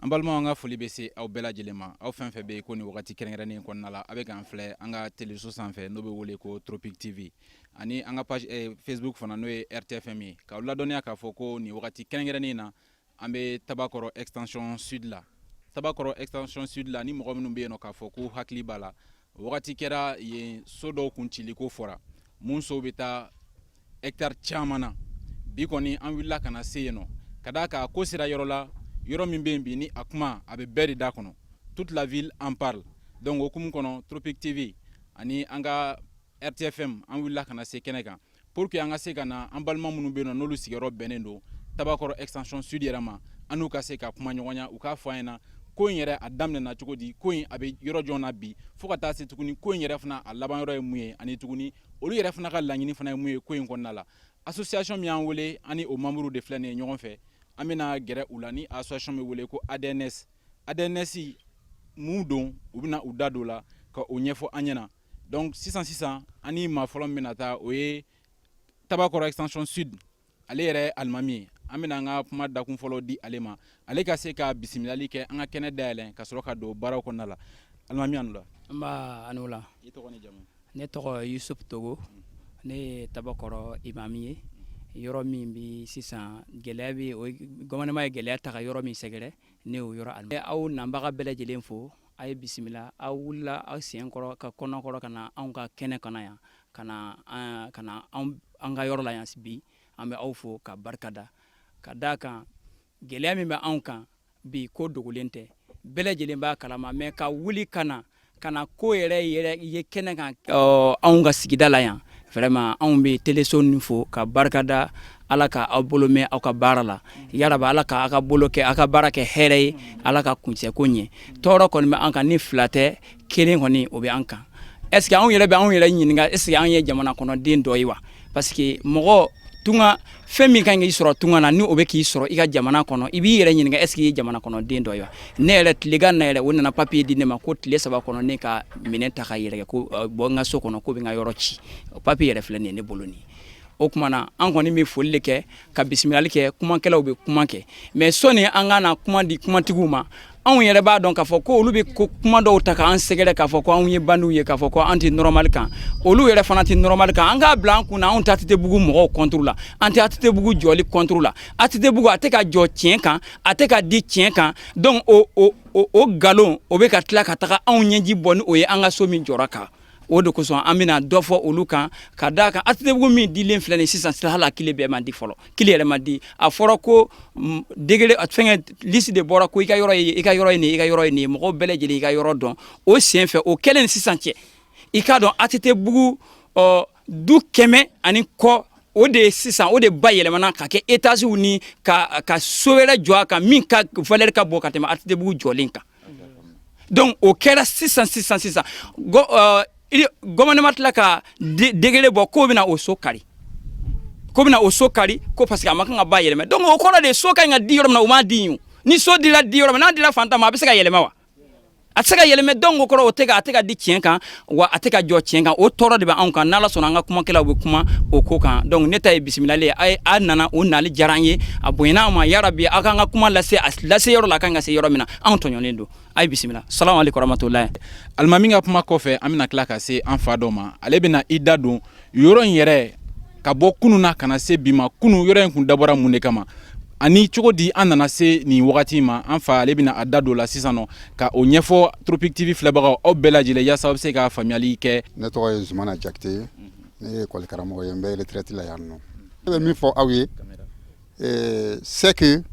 An balima an ka foli bɛ se aw bɛɛ lajɛlen ma aw fɛn fɛn bɛ ko nin wagati kɛrɛnkɛrɛnnen kɔnɔna la a bɛ k'an filɛ an ka téléso sanfɛ n'o bɛ wele ko Tropic TV ani an ka page Facebook fana n'o ye RTFM ye k'aw ladɔnniya k'a fɔ ko nin wagati kɛrɛnkɛrɛnnen na an bɛ Tabakɔrɔ extension sud la Tabakɔrɔ extension sud la ni mɔgɔ minnu bɛ yen nɔ k'a fɔ ko hakili b'a la wagati kɛra yen so dɔw kun cili ko fɔra mun so bɛ taa hectare caman na bi kɔni an wulila ka na se yen nɔ ka d'a kan ko sera yɔrɔ la yɔrɔ min bɛ yen bi ni a kuma a bɛ bɛɛ de da kɔnɔ toute la ville en parle donc o hukumu kɔnɔ Tropic TV ani an ka RTFM an wulila ka na se kɛnɛ kan pour que an ka se ka na an balima minnu bɛ yen nɔ n'olu sigiyɔrɔ bɛnnen don Tabakɔrɔ extension sud yɛrɛ ma an n'u ka se ka kuma ɲɔgɔnya u k'a fɔ an ɲɛna ko in yɛrɛ a daminɛna cogo di ko in a bɛ yɔrɔ jɔn na bi fo ka taa se tuguni ko in yɛrɛ fana a laban yɔrɔ ye mun ye ani tuguni olu yɛrɛ fana ka laɲini fana ye mun ye ko in kɔnɔna la association min y'an wele ani o membres de filɛ nin ye ɲɔgɔn fɛ an bɛna gɛrɛ u la ni association bɛ wele ko ADNS ADNS mun don u bɛna u da don la ka o ɲɛfɔ an ɲɛna donc sisan ani maa fɔlɔ min bɛna taa o ye Tabakɔrɔ extension sud ale yɛrɛ alimami ye an bɛna an ka kuma dakun fɔlɔ di ale ma ale ka se ka bisimilali kɛ an ka kɛnɛ dayɛlɛn ka sɔrɔ ka don baaraw kɔnɔna la alimami anu la n b'a anu la i tɔgɔ ni jamu ne tɔgɔ Yusuf Togo ne ye Tabakɔrɔ imami ye yɔrɔ min bi sisan gɛlɛya bɛ o gouvernement ye gɛlɛya ta ka yɔrɔ min sɛgɛrɛ ne y'o yɔrɔ alimami aw nanbaga bɛɛ lajɛlen fo a ye bisimila aw wulila aw sen kɔrɔ ka kɔnɔkɔrɔ ka na anw ka kɛnɛ kɔnɔ yan ka na an ka yɔrɔ la yan bi an bɛ aw fo ka barika da ka d'a kan gɛlɛya min bɛ anw kan bi ko dogolen tɛ bɛɛ lajɛlen b'a kalama mais ka wuli ka na ko yɛrɛ ye kɛnɛ kan anw ka sigida la yan vraiment anw bɛ téléso nin fo ka barika da ala ka aw bolo mɛn aw ka baara la yaraba ala ka aw ka bolo kɛ aw ka baara kɛ hɛrɛ ye ala ka kuncɛ ko ɲɛ tɔɔrɔ kɔni bɛ an kan ni fila tɛ kelen kɔni o bɛ an kan est ce que anw yɛrɛ bɛ anw yɛrɛ ɲininka est ce que anw ye jamana kɔnɔden dɔ ye wa parce que mɔgɔ tunga fɛn min kan k'i sɔrɔ tunga na ni o bɛ k'i sɔrɔ i ka jamana kɔnɔ i b'i yɛrɛ ɲininka est ce que i ye jamana kɔnɔden dɔ ye wa ne yɛrɛ tilegan na yɛrɛ o nana papier di ne ma ko tile 3 kɔnɔ ne ka minɛn ta ka yɛrɛ ko bɔ n ka so kɔnɔ ko bɛ n ka yɔrɔ ci papier yɛrɛ filɛ nin ye ne bolo nin o tuma na an kɔni bɛ foli de kɛ ka bisimilali kɛ kumakɛlaw bɛ kuma kɛ mais sɔni an ka na kuma di kumatigiw ma anw yɛrɛ b'a dɔn k'a fɔ ko olu bɛ kuma dɔw ta k'an sɛgɛrɛ k'a fɔ ko anw ye bandiw ye k'a fɔ ko an tɛ normal kan olu yɛrɛ fana tɛ normal kan an k'a bila an kun na anw tɛ ATT bugu mɔgɔw contre la an tɛ ATT bugu jɔli contre la ATT bugu a tɛ ka jɔ tiɲɛ kan a tɛ ka di tiɲɛ kan donc o nkalon o bɛ ka tila ka taga anw ɲɛji bɔ ni o ye an ka so min jɔra kan o de kosɔn an bɛna dɔ fɔ olu kan ka d'a kan ATT bugu min dilen filɛ nin sisan hali a kile bɛɛ man di fɔlɔ kile yɛrɛ man di a fɔra ko degré fɛngɛ liste de bɔra ko i ka yɔrɔ ye i ka yɔrɔ ye nin i ka yɔrɔ ye nin mɔgɔw bɛɛ lajɛlen i ka yɔrɔ dɔn o sen fɛ o kɛlen sisan cɛ i k'a dɔn ATT bugu du 100 ani kɔ o de sisan o de ba yɛlɛmana ka kɛ étages ni ka so wɛrɛ jɔ a kan min ka valeur ka bon ka tɛmɛ ATT bugu jɔlen kan donc o kɛra sisan gouvernement tila ka degré bɔ k'o bɛna o so kari ko parce que a ma kan ka ba yɛlɛmɛ donc o kɔrɔ de so ka ɲi ka di yɔrɔ min na o m'a di yen ni so dira di yɔrɔ min n'a dira fantan ma a bɛ se ka yɛlɛmɛ wa a tɛ se ka yɛlɛmɛ donc o kɔrɔ a tɛ ka di tiɲɛ kan wa a tɛ ka jɔ tiɲɛ kan o tɔɔrɔ de bɛ anw kan n'ala sɔnna an ka kumakɛlaw bɛ kuma o ko kan donc ne ta ye bisimilali ye a nana o nali diyara an ye a bonyana an ma yarabi aw k'an ka kuma lase yɔrɔ la a kan ka se yɔrɔ min na anw tɔɲɔlen don a ye bisimila salamu aleykum warahmatulahi alimami ka kuma kɔfɛ an bɛna tila ka se an fa dɔ ma ale bɛna i da don yɔrɔ in yɛrɛ ka bɔ kunun na ka na se bi ma kunun yɔrɔ in kun dabɔra mun de kama ani cogo di an nana se nin wagati ma an fa ale bɛna a da don la sisan nɔ ka o ɲɛfɔ Tropic TV filɛbagaw aw bɛɛ lajɛlen yaasa aw bɛ se ka faamuyali kɛ. Ne tɔgɔ ye Zumana Jakite ne ye école karamɔgɔ ye n bɛ retraite la yan nɔ ne bɛ min fɔ aw ye c'est que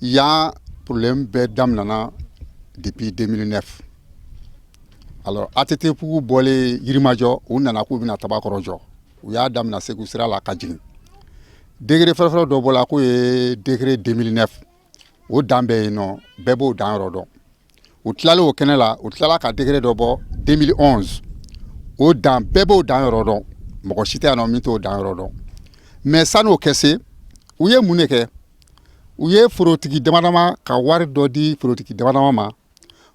yan problème bɛɛ daminɛna depuis 2009 alors ATT bugu bɔlen Yirimajɔ u nana k'u bɛna Tabakɔrɔ jɔ u y'a daminɛ Segu sira la ka jigin degré fɔlɔfɔlɔ dɔ bɔra k'o ye degré 2009 o dan bɛ yen nɔ bɛɛ b'o dan yɔrɔ dɔn u tilalen o kɛnɛ la u tilala ka degré dɔ bɔ 2011 o dan bɛɛ b'o dan yɔrɔ dɔn mɔgɔ si tɛ yan nɔ min t'o dan yɔrɔ dɔn mais san'o kɛ se u ye mun de kɛ u ye forotigi damadama ka wari dɔ di forotigi damadama ma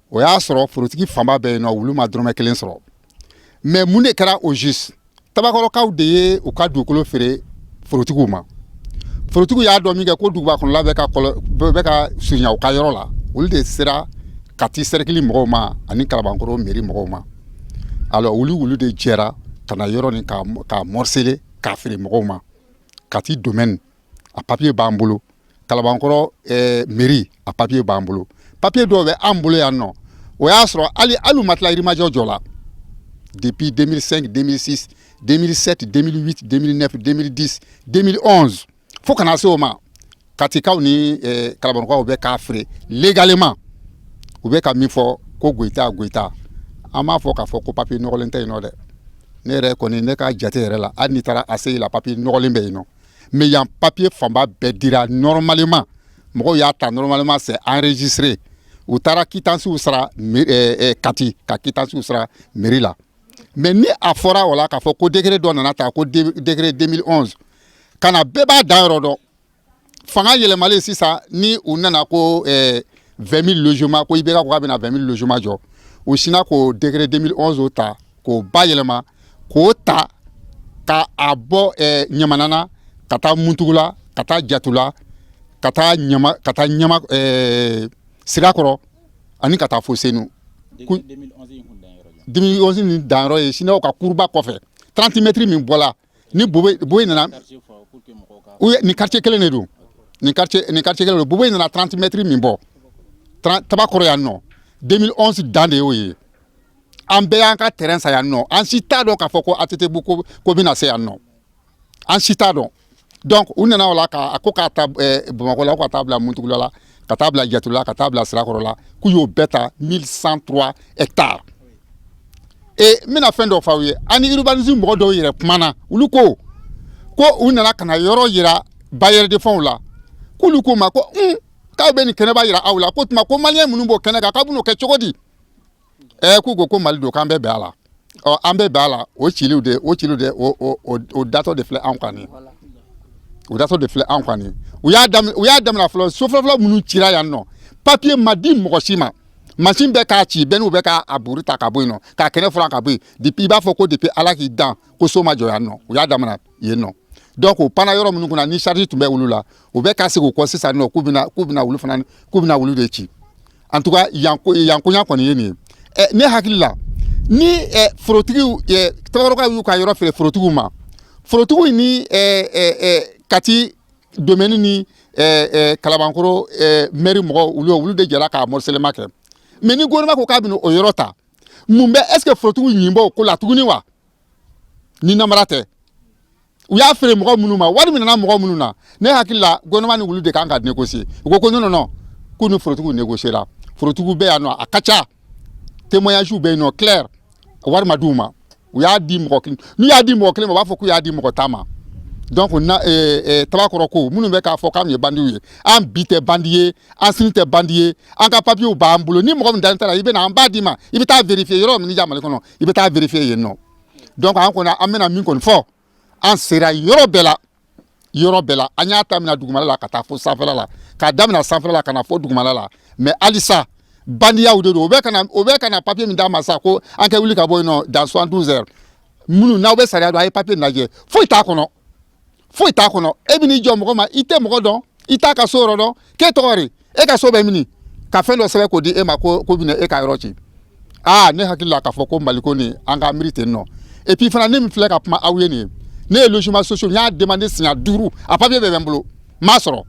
o y'a sɔrɔ forotigi fanba bɛ yen nɔ olu ma dɔrɔmɛ 1 sɔrɔ mais mun de kɛra au juste Tabakɔrɔkaw de ye u ka dugukolo feere forotigiw ma forotigiw y'a dɔn min kɛ ko duguba kɔnɔla bɛ ka surunya u ka yɔrɔ la olu de sera kati cercle mɔgɔw ma ani Kalabankɔrɔ mairie mɔgɔw ma alors olu de jɛra ka na yɔrɔ nin ka morceler k'a feere mɔgɔw ma kati domaine a papier b'an bolo Kalabankɔrɔ mairie a papier b'an bolo papier dɔw bɛ an bolo yan nɔ o y'a sɔrɔ hali ma tila yirimajɔ jɔ la depuis 2005 2006 2007 2008 2009 2010 2011 fo kana se o ma katikaw ni Kalabankɔrɔkaw bɛ k'a feere légalement u bɛ ka min fɔ ko Goyita an m'a fɔ k'a fɔ ko papier nɔgɔlen tɛ yen nɔ dɛ ne yɛrɛ kɔni ne ka jate yɛrɛ la hali n'i taara ACI la papier nɔgɔlen bɛ yen nɔ mais yan papier fanba bɛɛ dira normalement mɔgɔw y'a ta normalement c'est enregistré u taara quittance sara kati ka quittance sara mairie la mais ni a fɔra o la k'a fɔ ko décret dɔ nana ta ko décret 2011 kana bɛɛ b'a dan yɔrɔ dɔn fanga yɛlɛmalen sisan ni u nana ko 20 000 logements ko IBK ko k'a bɛna 20 000 logements jɔ u sina ko décret 2011 ta k'o ba yɛlɛma k'o ta ka a bɔ Ɲamanana ka taa Muntugula ka taa Jatula ka taa Ɲama Sirakɔrɔ ani ka taa fo Senu 2011 ni danyɔrɔ ye sinaw ka kuruba kɔfɛ 30 mètres min bɔla ni Boboyi nana ni quartier kelen de don ni quartier kelen don Boboyi nana 30 mètres min bɔ Tabakɔrɔ yan nɔ 2011 dan de y'o ye an bɛɛ y'an ka terrain san yan nɔ an si t'a dɔn k'a fɔ ko ATTB ko bɛna se yan nɔ an si t'a dɔn donc u nana o la ko k'a ta Bamakɔ la ko ka taa bila Muntugula la ka taa bila Jatula ka taa bila Sirakɔrɔ la k'u y'o bɛɛ ta 1103 hectares et n bɛna fɛn dɔ f'aw ye ani urbanisme mɔgɔ dɔw yɛrɛ kumana olu ko u nana ka na yɔrɔ yira bailleurs de fonds la k'olu ko ma ko k'aw bɛ nin kɛnɛ b'a yira aw la ko tuma ko maliyɛn minnu b'o kɛnɛ kan k'a bɛn'o kɛ cogo di k'u ko Mali don k'an bɛɛ bɛn a la an bɛɛ bɛn a la o ciliw de o datɔ de filɛ anw kan nin o datɔ de filɛ anw kan nin u y'a daminɛ fɔlɔ so fɔlɔ minnu cira yan nɔ papier ma di mɔgɔ si ma machine bɛ k'a ci bɛɛ n'u bɛ k'a buru ta ka bɔ yen nɔ k'a kɛnɛ furan ka bɔ yen depuis i b'a fɔ ko depuis Ala k'i dan ko so ma jɔ yan nɔ u y'a daminɛ yen nɔ donc o panna yɔrɔ minnu kunna ni charge tun bɛ olu la u bɛ k'a segin o kɔ sisan nɔ k'u bɛna olu de ci en tout cas yan koɲa kɔni ye nin ye ne hakili la ni forotigiw Tabakɔrɔkaw y'u ka yɔrɔ feere forotigiw ma forotigiw ni kati domaine ni Kalabankɔrɔ mairie mɔgɔw olu de jɛra k'a morcellement kɛ mais ni gouvernement ko k'a bɛna o yɔrɔ ta mun bɛ est ce que forotigiw ɲinbɔ o ko la tuguni wa ni namara tɛ u y'a feere mɔgɔ minnu ma wari minɛna mɔgɔ minnu na ne hakili la gouvernement ni olu de kan ka négocier u ko non k'u ni forotigiw négociera forotigiw bɛ yan nɔ a ka ca témoignage bɛ yen nɔ clair wari ma d'u ma u y'a di mɔgɔ kelen n'u y'a di mɔgɔ kelen ma u b'a fɔ k'u y'a di mɔgɔ ta ma donc Tabakɔrɔ ko minnu bɛ k'a fɔ k'an ye bandiw ye an bi tɛ bandi ye an sini tɛ bandi ye an ka papiers b'an bolo ni mɔgɔ min dalen t'a la i bɛ na an b'a d'i ma i bɛ taa vérifier yɔrɔ min ja Mali kɔnɔ i bɛ taa vérifier yen nɔ donc an kɔni an bɛna min kɔni fɔ an sera yɔrɔ bɛɛ la an y'a ta mina dugumala la ka taa fo sanfɛla la k'a daminɛ sanfɛla la ka na fo dugumala la mais halisa bandiyaw de don o bɛ ka na papier min d'a ma sa ko an kɛ wuli ka bɔ yen nɔ dans 72 heures minnu n'aw bɛ sariya dɔn a ye papier lajɛ foyi t'a kɔnɔ e bɛ n'i jɔ mɔgɔ ma i tɛ mɔgɔ dɔn i t'a ka so yɔrɔ dɔn k'e tɔgɔ de e ka so bɛ mini ka fɛn dɔ sɛbɛn k'o di e ma ko bɛna e ka yɔrɔ ci ne hakili la k'a fɔ ko Mali ko nin an ka miiri ten nɔ et puis fana ne min filɛ ka kuma aw ye nin ye ne ye logement sociaux n y'a demandé siɲɛ 5 a papier bɛɛ bɛ n bolo n m'a sɔrɔ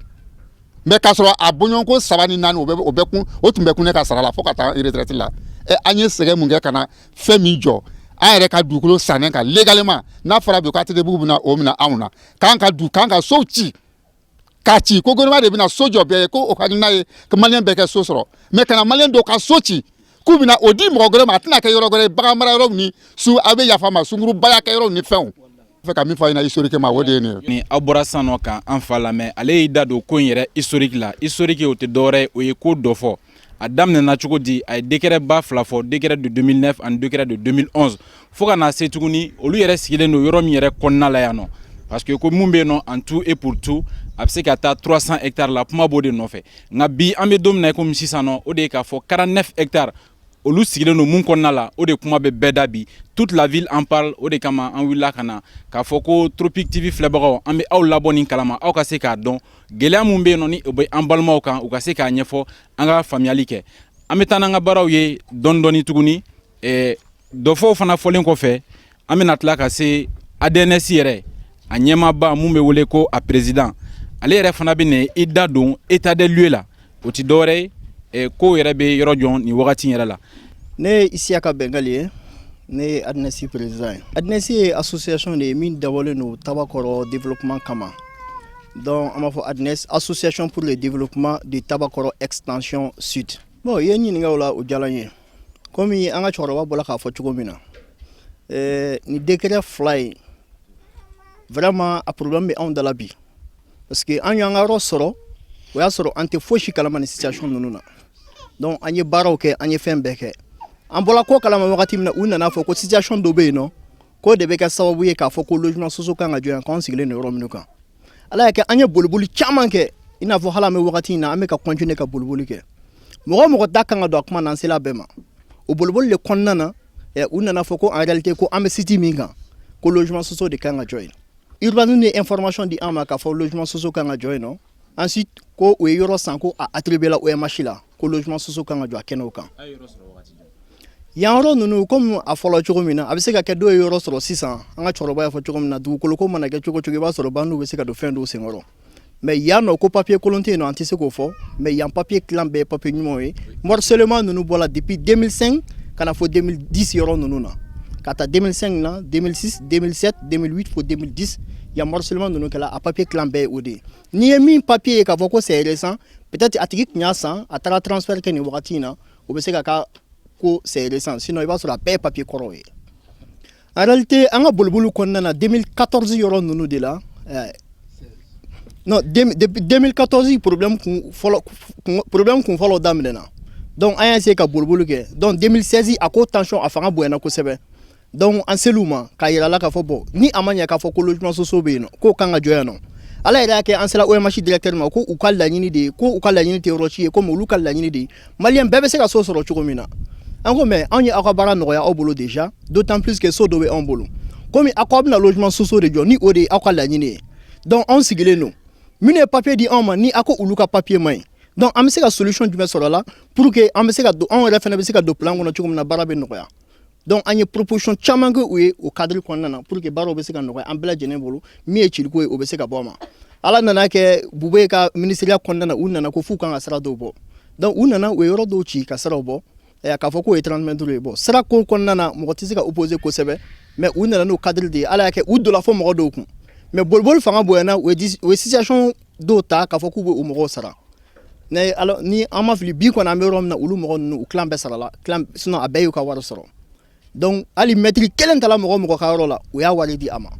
mais k'a sɔrɔ a bɔɲɔgɔnko 3 ni 4 o tun bɛ kun ne ka sara la fo ka taa retraite la an ye sɛgɛn mun kɛ ka na fɛn min jɔ an yɛrɛ ka dugukolo sannen kan légalement n'a fɔra bi ko ATTB bɛna o minɛ anw na k'an ka so ci k'a ci ko gouvernement de bɛna so jɔ bɛɛ ye ko o hakilina ye ko maliyɛn bɛɛ kɛ so sɔrɔ mais kana maliyɛn dɔw ka so ci k'u bɛna o di mɔgɔ wɛrɛ ma a tɛna kɛ yɔrɔ wɛrɛ ye bagan mara yɔrɔ ni a bɛ yafa ma sunkuruba kɛ yɔrɔ ni fɛnw fɛ ka min fɔ a ɲɛna historiquement o de ye nin ye. ni aw bɔra san nɔ kan an fa lamɛn ale y'i da don ko in yɛrɛ historique la historique o tɛ dɔwɛrɛ ye o ye ko dɔ fɔ a daminɛna cogo di a ye décret ba 2 fɔ décret de 2009 ani décret de 2011 fo ka na se tuguni olu yɛrɛ sigilen don yɔrɔ min yɛrɛ kɔnɔna la yan nɔ parce que ko mun bɛ yen nɔ en tout et pour tout a bɛ se ka taa 300 hectares la kuma b'o de nɔfɛ nka bi an bɛ don min na komi sisan nɔ o de ye k'a fɔ 49 hectares olu sigilen no mun kɔnɔna la o de kuma bɛ bɛɛ da bi toute la ville en parle o de kama an wulila ka na k'a fɔ ko Tropic TV filɛbagaw an bɛ aw labɔ nin kalama aw ka se k'a dɔn gɛlɛya mun bɛ yen nɔ ni o bɛ an balimaw kan u ka se k'a ɲɛfɔ an ka faamuyali kɛ an bɛ taa n'an ka baaraw ye dɔɔni dɔɔni tuguni dɔfɔw fana fɔlen kɔfɛ an bɛna tila ka se ADNS yɛrɛ a ɲɛmaaba mun bɛ wele ko a président ale yɛrɛ fana bɛ na i da don état des lieux la o ti dɔwɛrɛ ye ko yɛrɛ bɛ yɔrɔ jɔn nin wagati yɛrɛ la. Ne ye Isiaka Bengali ye, ne ye ADNS président ye. ADNS ye association de ye min dabɔlen don Tabakɔrɔ développement kama. Donc an b'a fɔ ADNS, association pour le développement de Tabakɔrɔ extension sud. Bon i ye ɲininka o la o diyara n ye. Komi an ka cɛkɔrɔba bɔra k'a fɔ cogo min na ni décret fila ye vraiment a problème bɛ anw da la bi parce que an y'an ka yɔrɔ sɔrɔ o y'a sɔrɔ an tɛ fosi kalama ni situation ninnu na donc an ye baaraw kɛ an ye fɛn bɛɛ kɛ an bɔra ko kalama wagati min na u nana fɔ ko situation dɔ bɛ yen nɔ k'o de bɛ kɛ sababu ye k'a fɔ ko logement social kan ka jɔ yan k'anw sigilen don yɔrɔ minnu kan ala y'a kɛ an ye boliboli caman kɛ i n'a fɔ hali an bɛ wagati in na an bɛ ka continuer ka boliboli kɛ mɔgɔ mɔgɔ da kan ka don a kuma na an sela bɛɛ ma o boliboli de kɔnɔna na u nana fɔ ko en réalité ko an bɛ site min kan ko logement social de kan ka jɔ yen urbanisme ye information di an ma k'a fɔ logement social kan ka jɔ yen nɔ ensuite ko o ye yɔrɔ san ko a attribué la OMH la ko logement social kan ka jɔ a kɛnɛw kan yan yɔrɔ ninnu comme a fɔlɔ cogo min na a bɛ se ka kɛ dɔw ye yɔrɔ sɔrɔ sisan an ka cɛkɔrɔba y'a fɔ cogo min na dugukolo ko mana kɛ cogo cogo i b'a sɔrɔ bandiw bɛ se ka don fɛn dɔw senkɔrɔ mais yan nɔ ko papier kolon tɛ yen nɔ an tɛ se k'o fɔ mais yan papier tilan bɛɛ ye papier ɲumanw ye morcellement ninnu bɔra depuis 2005 ka na fɔ 2010 yɔrɔ ninnu na ka taa 2005 na 2006 2007 2008 fo 2010 yan morcellement ninnu kɛla a papier tilan bɛɛ ye o de ye n'i ye min papier ye k'a fɔ ko c'est récent peut-être a tigi tun y'a san a taara transfert kɛ nin wagati in na o bɛ se ka k'a ko c'est récent sinon i b'a sɔrɔ a bɛɛ ye papier kɔrɔw ye en réalité an ka boliboli kɔnɔna na 2014 yɔrɔ ninnu de la non 2014 problème kun fɔlɔ daminɛna donc an y'a essayé ka boliboli kɛ donc 2016 a ko tension a fanga bonyana kosɛbɛ donc an sel'u ma k'a yira la k'a fɔ bon ni a ma ɲɛ k'a fɔ ko logement social bɛ yen nɔ k'o kan ka jɔ yan nɔ ala yɛrɛ y'a kɛ an sera OMH directeur ma ko u ka laɲini de ye ko u ka laɲini tɛ yɔrɔ si ye komi olu ka laɲini de ye maliyɛn bɛɛ bɛ se ka so sɔrɔ cogo min na an ko mais anw ye aw ka baara nɔgɔya aw bolo déjà d'autant plus que so dɔ bɛ anw bolo komi a ko aw bɛna logement social de jɔ ni o de ye aw ka laɲini ye donc anw sigilen don minnu ye papier di anw ma ni a ko olu ka papier man ɲi donc an bɛ se ka solution jumɛn sɔrɔ a la pour que an bɛ se ka don anw yɛrɛ fana bɛ se ka don plan kɔnɔ cogo min na baara bɛ nɔgɔya donc an ye proposition caman kɛ u ye o cadre kɔnɔna na pour que baaraw bɛ se ka nɔgɔya an bɛɛ lajɛlen bolo min ye ciliko ye o bɛ se ka bɔ a ma ala nana kɛ Bube ka ministériya kɔnɔna na u nana ko f'u kan ka sira dɔw bɔ donc u nana u ye yɔrɔ dɔw ci ka siraw bɔ k'a fɔ k'o ye 30 mètres ye bon sira ko kɔnɔna na mɔgɔ tɛ se ka opposer kosɛbɛ mais u nana n'o cadre de ye ala y'a kɛ u donna fɔ mɔgɔ dɔw kun mais boliboli fanga bonyana u ye situation dɔw ta k'a fɔ k'u bɛ o mɔgɔw sara ni an ma fili bi kɔni an bɛ yɔrɔ min na olu mɔgɔ ninnu u tilan bɛɛ sarala sinon a bɛɛ y'u ka wari sɔrɔ donc hali mètre kelen tala mɔgɔ ka yɔrɔ la u y'a wari di a ma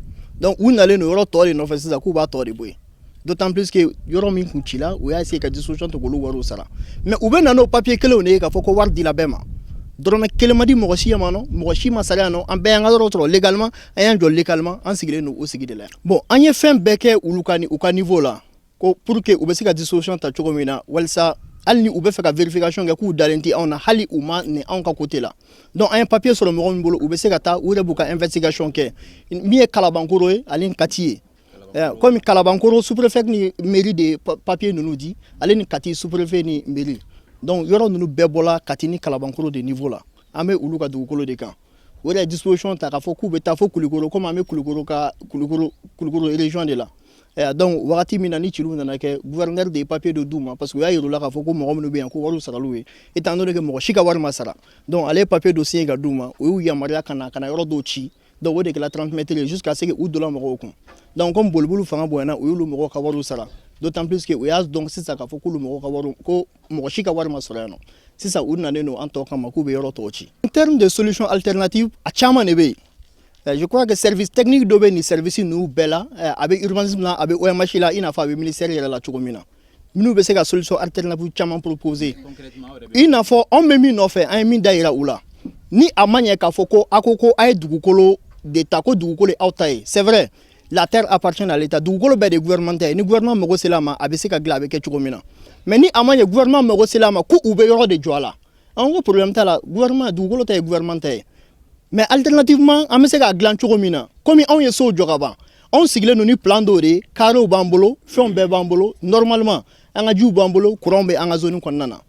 donc u nalen no yɔrɔ tɔ de nɔfɛ sisan k'u b'a tɔ de bɔ yen d'autant plus que yɔrɔ min kun cila u y'a essayé ka disposition ta k'olu wariw sara mais u bɛ na n'o papier kelenw de ye k'a fɔ ko wari dila bɛɛ ma dɔrɔmɛ kelen ma di mɔgɔ si ma nɔ mɔgɔ si ma sara yan nɔ an bɛɛ y'an ka yɔrɔ sɔrɔ légalement an y'an jɔ légalement an sigilen don o sigi de la bon an ye fɛn bɛɛ kɛ olu ka u ka niveau la ko pour que u bɛ se ka disposition ta cogo min na walasa hali ni u bɛ fɛ ka vérification kɛ k'u dalen tɛ anw na hali u ma ni anw ka côté la donc an ye papier sɔrɔ mɔgɔ min bolo u bɛ se ka taa u yɛrɛ b'u ka investigation kɛ min ye Kalabankoro ye ale ni Kati ye comme Kalabankoro sous-préfet ni mairie de papier ninnu di ale ni Kati sous-préfet ni mairie donc yɔrɔ ninnu bɛɛ bɔla Kati ni Kalabankoro de niveau la an bɛ olu ka dugukolo de kan o de ye disposition ta k'a fɔ k'u bɛ taa fo Kulikoro comme an bɛ Kulikoro région de la donc wagati min na ni ciliw nana kɛ gouverneur de ye papier dɔ d'u ma parce que u y'a yir'u la k'a fɔ ko mɔgɔ minnu bɛ yan ko wariw saraliw ye étant donné que mɔgɔ si ka wari ma sara donc ale ye papier dɔ signé ka d'u ma o y'u yamaruya ka na yɔrɔ dɔw ci donc o de kɛla 30 mètres ye jusqu'à ce que u donna mɔgɔw kun donc comme boliboli fanga bonyana u y'olu mɔgɔw ka wariw sara d'autant plus que u y'a dɔn sisan k'a fɔ k'olu mɔgɔw ka wariw ko mɔgɔ si ka wari ma sɔrɔ yan nɔ sisan u nanen don an tɔ kama k'u bɛ yɔrɔ tɔw ci en termes de solution alternative a caman de bɛ yen je crois que service technique dɔ bɛ nin service ninnu bɛɛ la a bɛ urbanisme la a bɛ OMH la i n'a fɔ a bɛ ministère yɛrɛ la cogo min na minnu bɛ se ka solution alternative caman proposer i n'a fɔ anw bɛ min nɔfɛ an ye min da yira u la ni a ma ɲɛ k'a fɔ ko a ko a ye dugukolo de ta ko dugukolo ye aw ta ye c'est vrai la terre appartient à l'État dugukolo bɛɛ de gouvernement ta ye ni gouvernement mago sera a ma a bɛ se ka dilan a bɛ kɛ cogo min na mais ni a ma ɲɛ gouvernement mago sera a ma ko u bɛ yɔrɔ de jɔ a la an ko problème t'a la gouvernement dugukolo tɛ gouvernement tɛ mais alternativement an bɛ se ka dilan cogo min na comme anw ye sow jɔ ka ban anw sigilen don ni plan dɔw de carreaux b'an bolo fɛnw bɛɛ b'an bolo normalement an ka jiw b'an bolo courant bɛ an ka zone kɔnɔna na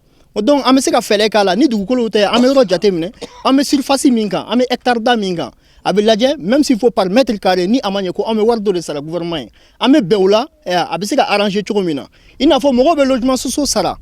donc an bɛ se ka fɛɛrɛ k'a la ni dugukolo tɛ an bɛ yɔrɔ jate minɛ an bɛ surface min kan an bɛ hectare da min kan a bɛ lajɛ même s'il faut par mètre carré ni a ma ɲɛ ko an bɛ wari dɔ de sara gouvernement ye an bɛ bɛn o la a bɛ se ka arranger cogo min na i n'a fɔ mɔgɔw bɛ logement sociaux sara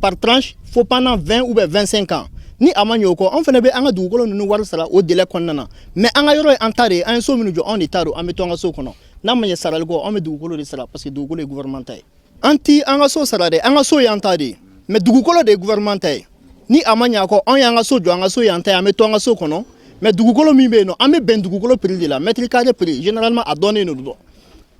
par tranche faut pendant 20 ou bien 25 ans ni a ma ɲɛ o kɔ an fana bɛ an ka dugukolo ninnu wari sara o délai kɔnɔna na mais an ka yɔrɔ ye an ta de ye an ye so minnu jɔ anw de ta don an bɛ to an ka so kɔnɔ n'a ma ɲɛ sarali kɔ an bɛ dugukolo de sara parce que dugukolo ye gouvernement ta ye an ti an ka so sara dɛ an ka so ye an ta de ye mais dugukolo de ye gouvernement ta ye ni a ma ɲɛ a kɔ anw y'an ka so jɔ an ka so ye an ta ye an bɛ to an ka so kɔnɔ mais dugukolo min bɛ yen nɔ an bɛ bɛn dugukolo prix de la mètre carré prix généralement a dɔnnen de don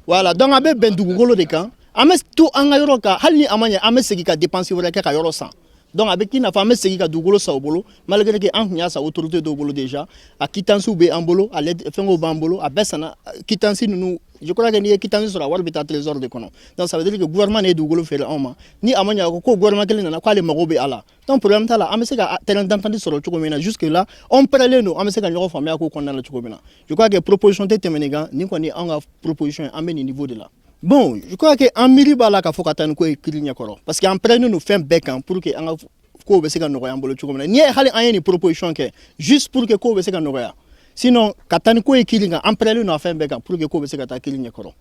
voilà donc an bɛ bɛn dugukolo de kan an bɛ to an ka yɔrɔ kan hali ni a ma ɲɛ an bɛ segin ka dépense wɛrɛ kɛ ka yɔrɔ san donc a bɛ k'i n'a fɔ an bɛ segin ka dugukolo san u bolo malgré que an tun y'a san autorité dɔw bolo déjà a quittance bɛ an bolo a fɛngɛw b'an bolo a bɛɛ sanna quittance ninnu je crois que n'i ye quittance sɔrɔ a wari bɛ taa trésor de kɔnɔ donc ça veut dire que gouvernement de ye dugukolo feere anw ma ni a ma ɲɛ ko gouvernement kelen nana k'ale mago bɛ a la donc problème t'a la an bɛ se ka terrain d'entente sɔrɔ cogo min na jusque là on pɛrɛlen don an bɛ se ka ɲɔgɔn faamuya k'o kɔnɔna la cogo min na je crois que proposition tɛ tɛmɛ nin kan nin kɔni ye anw ka proposition ye an bɛ nin niveau de la. Bon, je crois que an miiri b'a la k'a fɔ ka taa ni ko ye kiri ɲɛkɔrɔ parce que an pɛrɛnnen don fɛn bɛɛ kan pour que an ka kow bɛ se ka nɔgɔya an bolo cogo min na n'i ye hali an ye nin proposition kɛ juste pour que kow bɛ se ka nɔgɔya sinon ka taa ni ko ye kiri kan an pɛrɛnnen don a fɛn bɛɛ kan pour que kow bɛ se ka taa kiri ɲɛkɔrɔ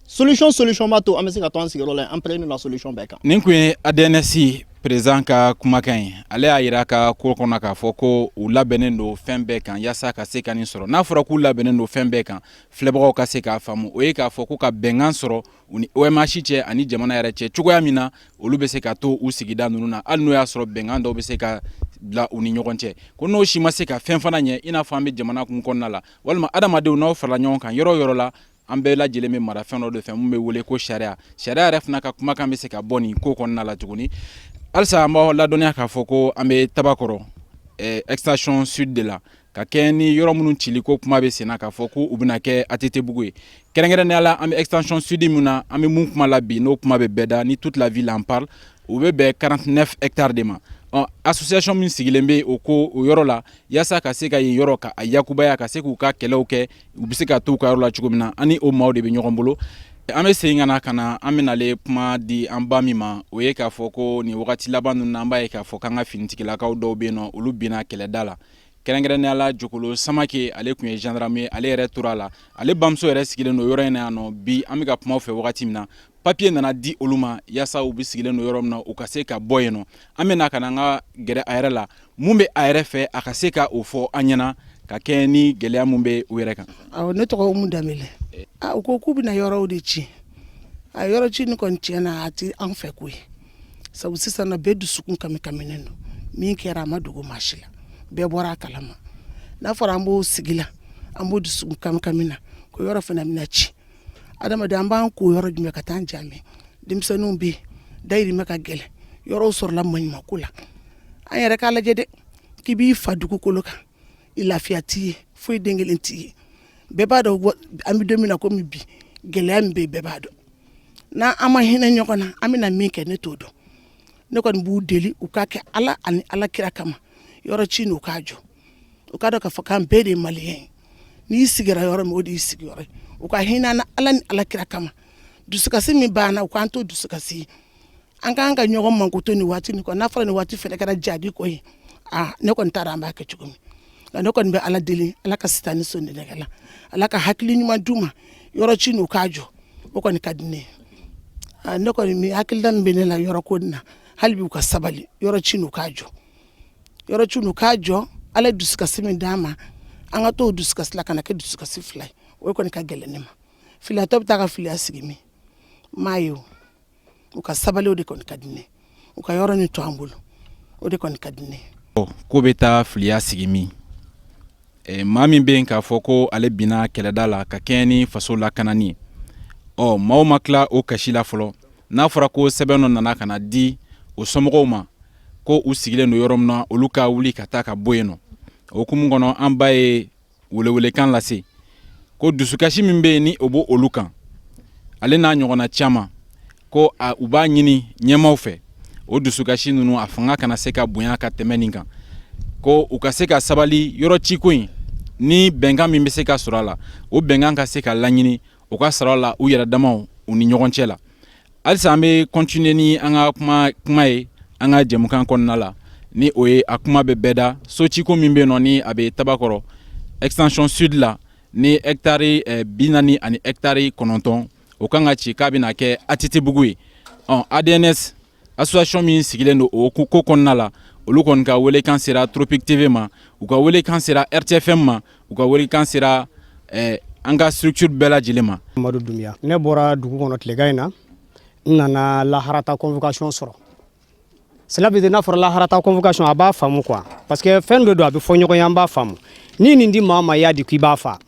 solution b'a to an bɛ se ka to an sigiyɔrɔ la an pɛrɛnnen don a solution bɛɛ kan. nin kun ye ADNS président ka kumakan ye ale y'a yira ka ko kɔnɔ k'a fɔ ko u labɛnnen don fɛn bɛɛ kan yaasa ka se ka nin sɔrɔ n'a fɔra k'u labɛnnen don fɛn bɛɛ kan filɛbagaw ka se k'a faamu o ye k'a fɔ ko ka bɛnkan sɔrɔ u ni OMH cɛ ani jamana yɛrɛ cɛ cogoya min na olu bɛ se ka to u sigida ninnu na hali n'o y'a sɔrɔ bɛnkan dɔw bɛ se ka bila u ni ɲɔgɔn cɛ ko n'o si ma se ka fɛn fana ɲɛ i n'a fɔ an bɛ jamana kun kɔnɔna la walima adamadenw n'aw farala ɲɔgɔn kan yɔrɔ o yɔrɔ la an bɛɛ lajɛlen bɛ mara fɛn dɔ de fɛ mun bɛ wele ko sariya yɛrɛ fana ka kumakan bɛ se ka bɔ nin ko kɔnɔna la tuguni halisa an b'aw ladɔnniya k'a fɔ ko an bɛ Tabakɔrɔ extension sud de la ka kɛ ni yɔrɔ minnu cili ko kuma bɛ senna k'a fɔ ko u bɛna kɛ ATT-Bugu ye kɛrɛnkɛrɛnnenya la an bɛ extension sud min na an bɛ mun kuma la bi n'o kuma bɛ bɛɛ da ni toute la ville en parle u bɛ bɛn 49 hectares de ma association min sigilen bɛ o yɔrɔ la yaasa ka se ka yen yɔrɔ ka a yakubaya ka se k'u ka kɛlɛw kɛ u bɛ se ka to u ka yɔrɔ la cogo min na ani o maaw de bɛ ɲɔgɔn bolo an bɛ segin ka na an bɛnale kuma di an ba min ma o ye k'a fɔ ko nin wagati laban ninnu na an b'a ye k'a fɔ k'an ka finitigilakaw dɔw bɛ yen nɔ olu binna kɛlɛda la kɛrɛnkɛrɛnnenya la Jokolo Samake ale tun ye gendarme ye ale yɛrɛ tora la ale bamuso yɛrɛ sigilen don yɔrɔ in na yan nɔ bi an bɛ ka kuma u fɛ wagati min na papier nana di olu ma yaasa u bɛ sigilen don yɔrɔ min na u ka se ka bɔ yen nɔ an bɛna ka na an ka gɛrɛ a yɛrɛ la mun bɛ a yɛrɛ fɛ a ka se ka o fɔ an ɲɛna ka kɛ ni gɛlɛya mun bɛ u yɛrɛ kan. awɔ ne tɔgɔ Umu Danbɛlɛ u ko k'u bɛna yɔrɔw de ci a yɔrɔ ci ni kɔni tiɲɛna a tɛ an fɛ ko ye sabu sisan na bɛɛ dusukun kaminen don min kɛra a ma dogo maa si la bɛɛ bɔra a kalama n'a fɔra an b'o sigi la an b'o dusukun kami na ko yɔrɔ fana bɛna ci adamaden an b'an ko yɔrɔ jumɛn ka taa an janmɛ denmisɛnninw bɛ yen dayirimɛ ka gɛlɛn yɔrɔw sɔrɔla maɲumako la an yɛrɛ k'a lajɛ dɛ k'i b'i fa dugukolo kan i lafiya t'i ye foyi den kelen t'i ye bɛɛ b'a dɔn an bɛ don min na komi bi gɛlɛya min bɛ yen bɛɛ b'a dɔn n'an ma hinɛ ɲɔgɔn na an bɛna min kɛ ne t'o dɔn ne kɔni b'u deli u k'a kɛ ala ani ala kira kama yɔrɔ ci n'u k'a jɔ u k'a dɔn k'a fɔ k'an bɛɛ de ye maliyɛn ye n'i sigira yɔrɔ min o de y'i sigiyɔrɔ ye u ka hinɛ na ala ni ala kira kama dusukasi min banna u k'an to dusukasi an k'an ka ɲɔgɔn mankuto ni waati ni kɔ n'a fɔra ni waati fɛnɛ kɛra jadi ko ye ne kɔni t'a dɔn an b'a kɛ cogo min nka ne kɔni bɛ ala deli ala ka sitani sɔnni nɛgɛ la ala ka hakili ɲuman d'u ma yɔrɔ ci n'u k'a jɔ o kɔni ka di ne ye ne kɔni mi hakilila min bɛ ne la yɔrɔ ko nin na hali bi u ka sabali yɔrɔ ci n'u k'a jɔ yɔrɔ ci n'u k'a jɔ ala ye dusukasi min d'an ma an ka t'o dusukasi la ka na kɛ dusukasi fila ye o kɔni ka gɛlɛn ne ma filiyatɔ bɛ taa ka filiya sigi min m'a ye o u ka sabali o de kɔni ka di ne u ka yɔrɔ ni to an bolo o de kɔni ka di ne ko bɛ taa filiya sigi min maa min bɛ yen k'a fɔ ko ale binna kɛlɛda la ka kɛɲɛ ni faso lakanani maaw ma tila o kasi la fɔlɔ n'a fɔra ko sɛbɛn dɔ nana ka na di o somɔgɔw ma ko u sigilen don yɔrɔ min na olu ka wuli ka taa ka bɔ yen nɔ o hukumu kɔnɔ an ba ye welewelekan lase ko dusukasi min bɛ yen ni o b'o olu kan ale n'a ɲɔgɔnna caman ko u b'a ɲini ɲɛmaaw fɛ o dusukasi ninnu a fanga kana se ka bonya ka tɛmɛ nin kan ko u ka se ka sabali yɔrɔ ciko in ni bɛnkan min bɛ se ka sɔrɔ a la o bɛnkan ka se ka laɲini u ka sɔrɔ a la u yɛrɛ damaw u ni ɲɔgɔn cɛ la halisa an bɛ continuer ni an ka kuma ye an ka jɛmukan kɔnɔna la ni o ye a kuma bɛ bɛɛ da so ciko min bɛ yen nɔ ni a bɛ Tabakɔrɔ extension sud la ni hectare 40 ani hectare 9 o kan ka ci k'a bɛna kɛ ATT-Bugu ye ADNS association min sigilen don o ko kɔnɔna la olu kɔni ka welekan sera Tropic TV ma u ka welekan sera RTFM ma u ka welekan sera an ka structure bɛɛ lajɛlen ma. Amadu Dumiya ne bɔra dugu kɔnɔ tilegan in na n nana laharata convocation sɔrɔ cela veut dire n'a fɔra laharata convocation a b'a faamu quoi parce que fɛn dɔ don a bɛ fɔ ɲɔgɔn ye an b'a faamu ni nin di maa ma y'a di k'i b'a fa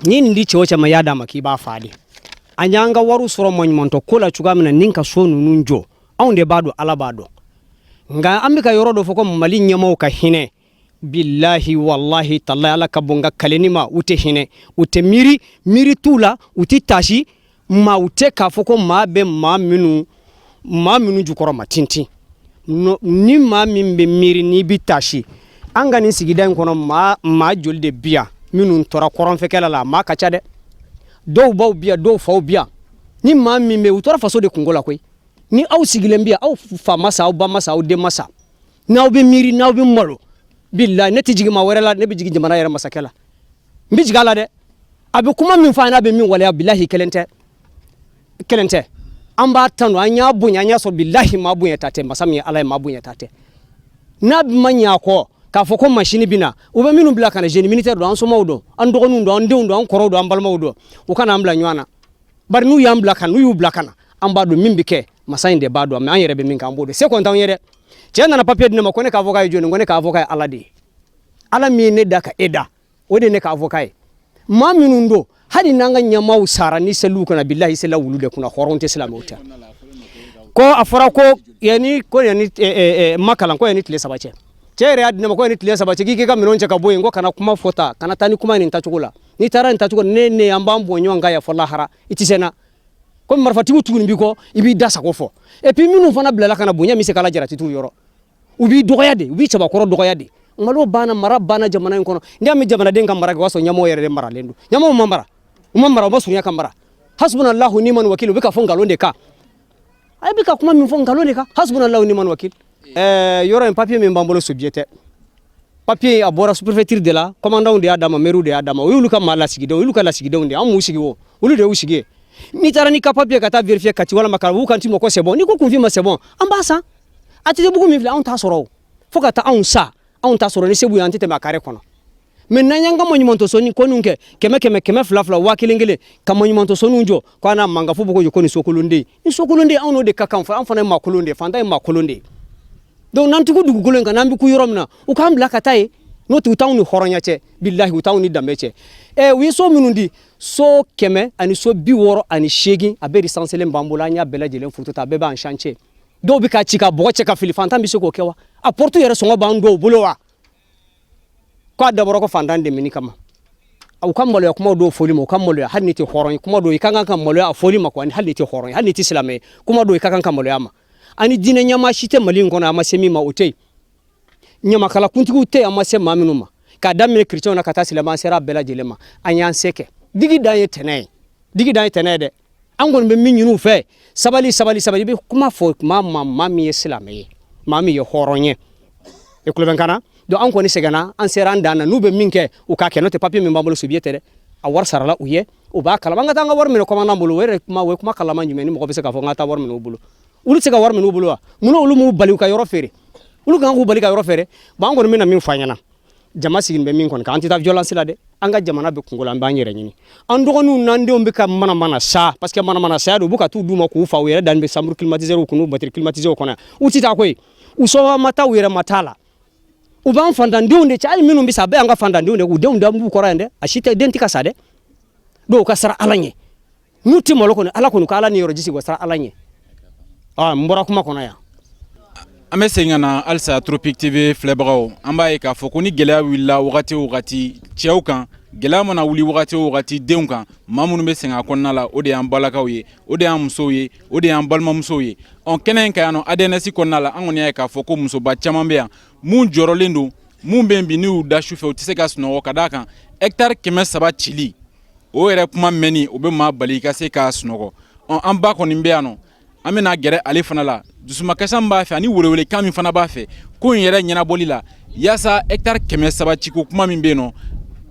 ni nin di cɛ o cɛ ma y'a d'a ma k'i b'a fa de an y'an ka wariw sɔrɔ maɲumantɔ ko la cogoya min na ni ka so ninnu jɔ anw de b'a dɔn Ala b'a dɔn nka an bɛ ka yɔrɔ dɔ fɔ ko Mali ɲɛmaaw ka hinɛ billahi wallahi tallahi Ala ka bɔ n ka kaleni ma u tɛ hinɛ u tɛ miiri t'u la u tɛ tasi maa u tɛ k'a fɔ ko maa bɛ maa minnu jukɔrɔ ma tintin ni maa min bɛ miiri n'i bɛ tasi an ka nin sigida in kɔnɔ maa joli de bi yan minnu tora kɔrɔnfɛkɛla la maa ka ca dɛ dɔw baw bi yan dɔw faw bi yan ni maa min bɛ u tora faso de kungo la koyi ni aw sigilen bi yan aw fa ma sa aw ba ma sa aw den ma sa n'aw bɛ miiri n'aw bɛ malo billahi ne tɛ jigin maa wɛrɛ la ne bɛ jigin jamana yɛrɛ masakɛ la n bɛ jigin a la dɛ a bɛ kuma min fɔ an n'a bɛ min waleya billahi kelen tɛ an b'a tanu an y'a bonya an y'a sɔrɔ billahi maa bonya ta tɛ masa min ye Ala ye maa bonya ta tɛ n'a ma ɲɛ a kɔ k'a fɔ ko machine bɛ na u bɛ minnu bila ka na génie militaire don an somɔgɔw don an dɔgɔninw don an denw don an kɔrɔw don an balimaw don u kana an bila ɲɔgɔn na bari n'u y'u bila ka na an b'a dɔn min bɛ kɛ masa in de b'a dɔn mais an yɛrɛ bɛ min kɛ an b'o de se kɔni t'anw ye dɛ cɛ nana papier di ne ma ko ne ka avocat ye jɔni ko ne ka avocat ye Ala de ye Ala min ye ne da ka e da o de ne ka avocat ye maa minnu don hali n'an ka ɲɛmaaw sara ni seliw kana billahi sela wulu de kunna hɔrɔn tɛ silamɛw tɛ ko a fɔra ko yanni makalan ko yanni tile 3 cɛ yɛrɛ y'a di ne ma ko yanni tile 3 cɛ k'i ka minɛnw cɛ ka bɔ yen ko kana kuma fɔ ta kana taa ni kuma nin tacogo la n'i taara nin tacogo ne an b'an bɔ ɲɔgɔn kan yan fɔ lahara i tɛ se na ko marifatigiw tuguni b'i kɔ i b'i da sago fɔ et puis minnu fana bilala kana bonya min se k'ala jarati t'u yɔrɔ u b'i dɔgɔya de u b'i cɛbakɔrɔ dɔgɔya de malo banna mara banna jamana in kɔnɔ n'i y'a mɛn jamanaden ka mara kɛ o b'a sɔrɔ ɲɛmɔgɔ yɛrɛ de maralen don ɲɛmɔgɔw ma mara u ma mara u ma surunya ka mara hasbunallahu ni'mal wakil u bɛ ka fɔ nkalon de kan a bɛ ka kuma min fɔ nkalon de kan hasbunallahu ni'mal wakil yɔrɔ in papier min b'an bolo Sobiet tɛ papier a bɔra sous-préfecture de la commandant de y'a d'a ma maire de y'a d'a ma o y'olu ka maa lasigidenw olu ka lasigidenw de an m'u sigi o olu de y'u sigi n'i taara n'i ka papier ka taa vérifier Kati walama Kalabugu kan t'i ma ko c'est bon n'i ko kunfin ma c'est bon an b'a san ATT-Bugu min filɛ anw t'a sɔrɔ o fo ka taa anw sa anw t'a sɔrɔ ni sebu ye an tɛ tɛmɛ a carré kɔnɔ mais n'an y'an ka maɲumantɔ sɔnni kɔniw kɛ 100 200 1000 ka maɲumantɔ sɔnniw jɔ ko an n'a mankan fo bɔgɔ jɔ ko nin sokolonden ni sokolonden anw n'o de ka kan fɔ an fana ye maakolon de ye fantan ye maakolon de ye donc n'an tugu dugukolo in kan n'an bɛ ku yɔrɔ min na u k'an bila ka taa yen n'o tɛ u t'anw ni hɔrɔnya cɛ billahi u t'anw ni danbe cɛ u ye so minnu di so 100 ani so 68 a bɛɛ recensélen b'an bolo an y'a bɛɛ lajɛlen photo ta a bɛɛ b'an chantier dɔw bɛ ka ci ka bɔgɔ cɛ ka fili fantan bɛ se k'o kɛ wa a porte yɛrɛ sɔngɔ b'an dɔw bolo wa ko a dabɔra ko fantan dɛmɛni kama u ka maloya kuma dɔw fɔli ma u ka maloya hali ni tɛ hɔrɔn ye kuma dɔw i ka kan ka maloya a fɔli ma quoi hali ni tɛ hɔrɔn ye hali ni tɛ silamɛ ye kuma dɔw i ka kan ka maloya ma ani diinɛ ɲɛmaa si tɛ Mali in kɔnɔ a ma se min ma o tɛ yen ɲamakala kuntigiw tɛ yen a ma se maa minnu ma k'a daminɛ chrétienw na ka taa silamɛ an sera a bɛɛ lajɛlen ma an y'an se kɛ digi dan ye tɛnɛ ye dɛ an kɔni bɛ min ɲini u fɛ sabali i bɛ kuma fɔ maa min ye silamɛ ye maa min ye hɔrɔn ye e tulo bɛ n kan na donc an kɔni sɛgɛnna an sera an dan na n'u bɛ min kɛ u k'a kɛ n'o tɛ papier min b'an bolo Sobiet tɛ dɛ a wari sarala u ye u b'a kalama an ka taa an ka wari minɛ commandant bolo o yɛrɛ o ye kuma kalama jumɛn ni mɔgɔ bɛ se k'a fɔ n ka taa wari minɛ u bolo olu tɛ se ka wari minɛ u bolo wa munna olu m'u bali u ka yɔrɔ feere olu kan k'u bali ka yɔrɔ feere bon an kɔni bɛna min fɔ an ɲɛna jama sigin bɛ min kɔni kan an tɛ taa violence la dɛ an ka jamana bɛ kungo la an b'an yɛrɛ ɲini an dɔgɔninw n'an denw bɛ ka mana sa parce que mana saya don u bɛ ka t'u d'u ma k'u fa u yɛrɛ dani bɛ chambre climatiseur u kun n'u batterie climatiseur kɔnɔ u tɛ taa koyi u sɔnma ma taa u yɛrɛ ma taa la u b'an fantandenw de cɛ hali minnu bɛ sa a bɛɛ y'an ka fantandenw de u denw da b'u kɔrɔ yan dɛ a si tɛ den tɛ ka sa dɛ dɔw ka sara Ala ɲɛ n'u tɛ malo kɔni Ala kɔni ko Ala ni yɔrɔ jisi u ka sara Ala ɲɛ n bɔra kuma kɔnɔ yan. an bɛ segin ka na halisa Tropic TV filɛbagaw an b'a ye k'a fɔ ko ni gɛlɛya wulila wagati o wagati cɛw kan gɛlɛya mana wuli wagati o wagati denw kan maa minnu bɛ sɛgɛn a kɔnɔna la o de y'an balakaw ye o de y'an musow ye o de y'an balimamusow ye kɛnɛ in ka yan nɔ ADNS kɔnɔna la an kɔni y'a ye k'a fɔ ko musoba caman bɛ yan mun jɔrɔlen don mun bɛ yen bi n'u y'u da sufɛ u tɛ se ka sunɔgɔ ka d'a kan hectare 300 cili o yɛrɛ kuma mɛnni o bɛ maa bali ka se k'a sunɔgɔ an ba kɔni bɛ yan nɔ an bɛna gɛrɛ ale fana la dusumakasa min b'a fɛ ani welewelekan min fana b'a fɛ ko in yɛrɛ ɲɛnabɔli la yaasa hectare 300 ciko kuma min bɛ yen nɔ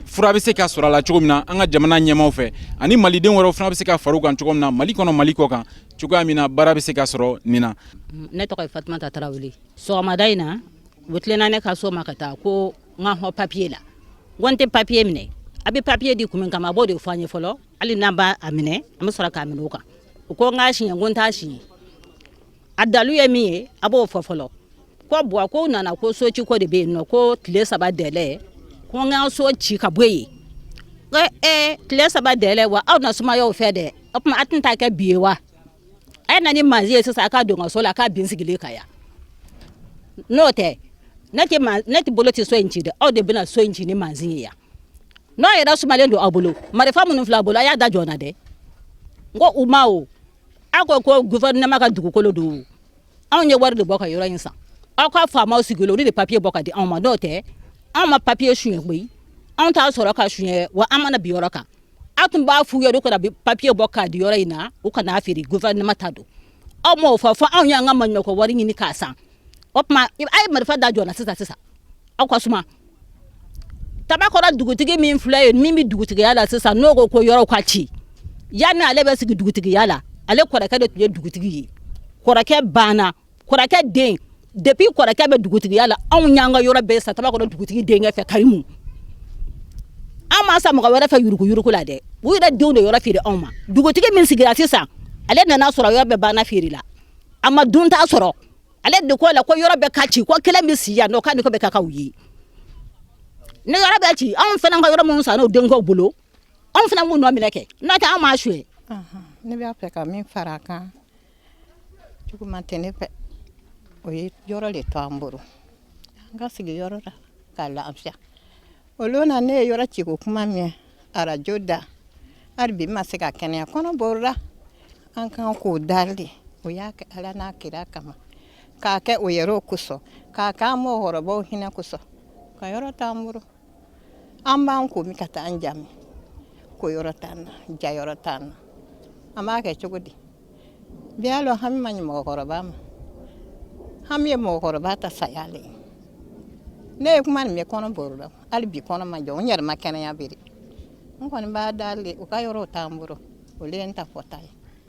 fura bɛ se ka sɔrɔ a la cogo min na an ka jamana ɲɛmaaw fɛ ani malidenw wɛrɛw fana bɛ se ka far'u kan cogo min na Mali kɔnɔ Mali kɔ kan cogoya min na baara bɛ se ka sɔrɔ nin na. Ne tɔgɔ ye Fatumata Tarawele. Sɔgɔmada in na u tilenna ne ka so ma ka taa ko n ka hɔ papier la n ko n tɛ papier minɛ a bɛ papier di kun min kama a b'o de fɔ an ye fɔlɔ hali n'an b'a minɛ an bɛ sɔrɔ k'a minɛ o kan u ko n k'a siɲɛ n ko n t'a siɲɛ a dalu ye min ye a b'o fɔ fɔlɔ ko buwa ko nana ko so ci ko de bɛ yen nɔ ko tile 3 dɛlɛ ko n ka so ci ka bɔ yen ko tile 3 dɛlɛ wa aw na sumayaw fɛ dɛ o tuma a tɛna taa kɛ bi ye wa a ye na ni mansin ye sisan a k'a don n ka so la a k'a bin sigilen kan yan n'o tɛ ne tɛ bolo tɛ so in ci dɛ aw de bɛna so in ci ni mansin ye yan n'aw yɛrɛ sumalen don aw bolo marifa minnu filɛ a bolo a y'a da jɔna dɛ n ko u ma o aw ko gouvernement ka dugukolo don anw ye wari de bɔ ka yɔrɔ in san aw ka faamaw sigilen olu de papier bɔ ka di anw ma n'o tɛ anw ma papier suɲɛ koyi anw t'a sɔrɔ ka suɲɛ wa an mana bi yɔrɔ kan aw tun b'a f'u ye u kana papier bɔ k'a di yɔrɔ in na u kana feere gouvernement ta don aw m'o fɔ fɔ anw y'an ka maɲumako wari ɲini k'a san o tuma a ye marifa da jɔna sisan aw ka suma Tabakɔrɔ dugutigi min filɛ yen min bɛ dugutigiya la sisan n'o ko yɔrɔw ka ci yanni ale bɛ sigi dugutigiya la ale kɔrɔkɛ de tun ye dugutigi ye kɔrɔkɛ banna kɔrɔkɛ den depuis kɔrɔkɛ bɛ dugutigiya la anw y'an ka yɔrɔ bɛɛ sa Tabakɔrɔ dugutigi denkɛ fɛ Karimu an ma sa mɔgɔ wɛrɛ fɛ yuruku la dɛ u yɛrɛ denw de yɔrɔ feere anw ma dugutigi min sigira sisan ale nana sɔrɔ yɔrɔ bɛɛ banna feere la a ma dun t'a sɔrɔ ale de ko la ko yɔrɔ bɛɛ ka ci ko kelen bɛ si yan nɔ k'a ni ko bɛ ka k'aw ye ne yɔrɔ bɛɛ ci anw fana ka yɔrɔ minnu san n'o denkɛw bolo anw fana b'u nɔ minɛ kɛ n'o tɛ anw m'a suɲɛ. Ne b'a fɛ ka min fara a kan juguman tɛ ne fɛ o ye yɔrɔ de to an bolo an ka sigi yɔrɔ la k'a lafiya olu na ne ye yɔrɔ ciko kuma mɛn arajo da hali bi ma se ka kɛnɛya kɔnɔ borora an kan k'o dali o y'a kɛ Ala n'a kira kama k'a kɛ o yɛrɛw kosɔn k'a k'an mɔgɔkɔrɔbaw hinɛ kosɔn ka yɔrɔ t'an bolo an b'an ko min ka taa an jami ko yɔrɔ t'an na ja yɔrɔ t'an na an b'a kɛ cogo di bi y'a lɔ hami ma ɲi mɔgɔkɔrɔba ma hami ye mɔgɔkɔrɔba ta saya le ne ye kuma nin mɛn kɔnɔ borora hali bi kɔnɔ ma jɔ n yɛrɛ ma kɛnɛya bere n kɔni b'a dali u ka yɔrɔ t'an bolo olu ye n ta fɔta ye